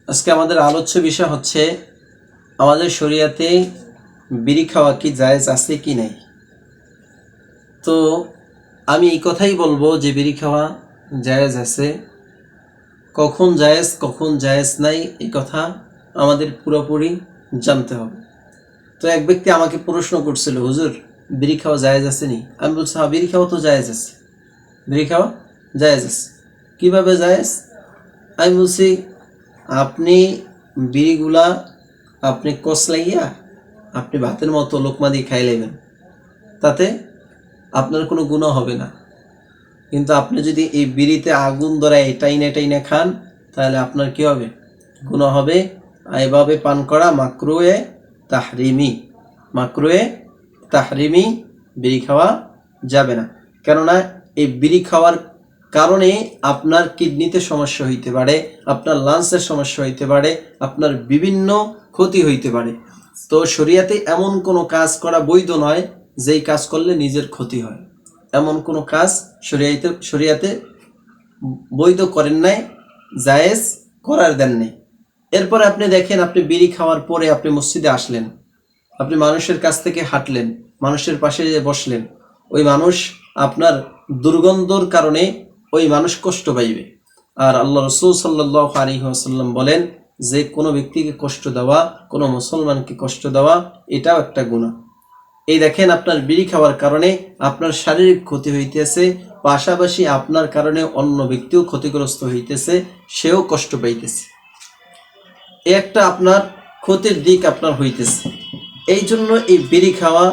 আজকে আমাদের আলোচ্য বিষয় হচ্ছে আমাদের শরিয়াতে বিড়ি খাওয়া কি জায়েজ আছে কি নাই। তো আমি এই কথাই বলবো যে বিড়ি খাওয়া জায়েজ আছে। কখন জায়েজ নাই এই কথা আমাদের পুরোপুরি জানতে হবে। তো এক ব্যক্তি আমাকে প্রশ্ন করছিল, হুজুর বিড়ি খাওয়া জায়েজ আছে নি? আমি বলছি হ্যাঁ, বিড়ি খাওয়া তো জায়েজ আছে, বিড়ি খাওয়া জায়েজ আছে। কীভাবে জায়েজ? আমি বলছি আপনি বিড়িগুলা আপনি কসলাইয়া আপনি ভাতের মতো লোকমা দিয়ে খাই নেবেন, তাতে আপনার কোনো গুনাহ হবে না। কিন্তু আপনি যদি এই বিড়িতে আগুন ধরায় টাইনে খান, তাহলে আপনার কি হবে? গুনাহ হবে। এভাবে পান করা মাকরুয়ে তাহরিমি, বিড়ি খাওয়া যাবে না। কেননা এই বিড়ি খাওয়ার কারণে আপনার কিডনিতে সমস্যা হইতে পারে, আপনার লাংসের সমস্যা হইতে পারে, আপনার বিভিন্ন ক্ষতি হইতে পারে। তো শরিয়াতে এমন কোনো কাজ করা বৈধ নয় যেই কাজ করলে নিজের ক্ষতি হয়। এমন কোনো কাজ শরিয়াতে বৈধ করেন নাই, জায়েজ করার দেন নেই। এরপরে আপনি দেখেন, আপনি বিড়ি খাওয়ার পরে আপনি মসজিদে আসলেন, আপনি মানুষের কাছ থেকে হাঁটলেন, মানুষের পাশে বসলেন, ওই মানুষ আপনার দুর্গন্ধর কারণে ওই মানুষ কষ্ট পাইবে। আর আল্লাহ রাসূল সাল্লাল্লাহু আলাইহি ওয়াসাল্লাম বলেন যে কোনো ব্যক্তিকে কষ্ট দেওয়া, কোনো মুসলমানকে কষ্ট দেওয়া, এটাও একটা গুনাহ। এই দেখেন, আপনার বিড়ি খাওয়ার কারণে আপনার শারীরিক ক্ষতি হইতেছে, পাশাপাশি আপনার কারণে অন্য ব্যক্তিও ক্ষতিগ্রস্ত হইতেছে, সেও কষ্ট পাইতেছে। একটা আপনার ক্ষতির দিক আপনার হইতেছে। এই জন্য এই বিড়ি খাওয়া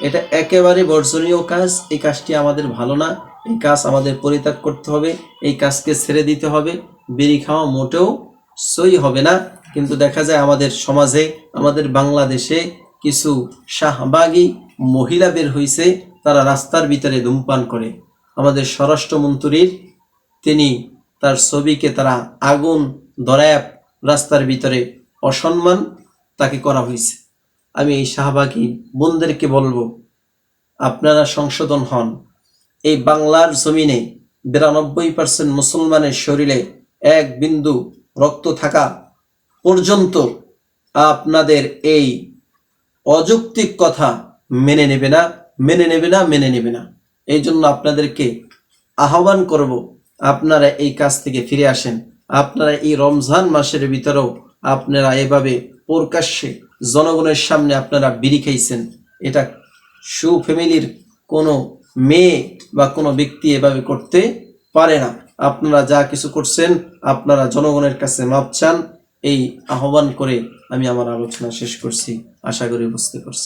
এটা একেবারে বর্জনীয় কাজ। এই কাজটি আমাদের ভালো না, এই কাজ আমাদের পরিত্যাগ করতে হবে, এই কাজকে ছেড়ে দিতে হবে। বিড়ি খাওয়া মোটেও সই হবে না। কিন্তু দেখা যায় আমাদের সমাজে, আমাদের বাংলাদেশে কিছু শাহবাগী মহিলা বের হইছে, তারা রাস্তার ভিতরে ধূমপান করে। আমাদের স্বরাষ্ট্রমন্ত্রীর তিনি তার ছবিকে তারা আগুন ধরায় রাস্তার ভিতরে অসম্মান তাকে করা হয়েছে। আমি এই শাহবাগী বোনদেরকে বলবো, আপনারা সংশোধন হন। এই বাংলার জমিনে 92% মুসলমানের শরীরে এক বিন্দু রক্ত থাকা পর্যন্ত আপনাদের এই অযৌক্তিক কথা মেনে নেবে না। এই জন্য আপনাদেরকে আহ্বান করব, আপনারা এই কাজ থেকে ফিরে আসেন। আপনারা এই রমজান মাসের ভিতরেও আপনারা এভাবে প্রকাশ্যে জনগণের সামনে আপনারা বিড়ি খাইছেন, এটা ফ্যামিলির কোনো মেয়ে বা কোনো ব্যক্তি এভাবে করতে পারে না। আপনারা যা কিছু করছেন, আপনারা জনগণের কাছে মাপ চান। এই আহ্বান করে আমি আমার আলোচনা শেষ করছি। আশা করি বুঝতে পারছি।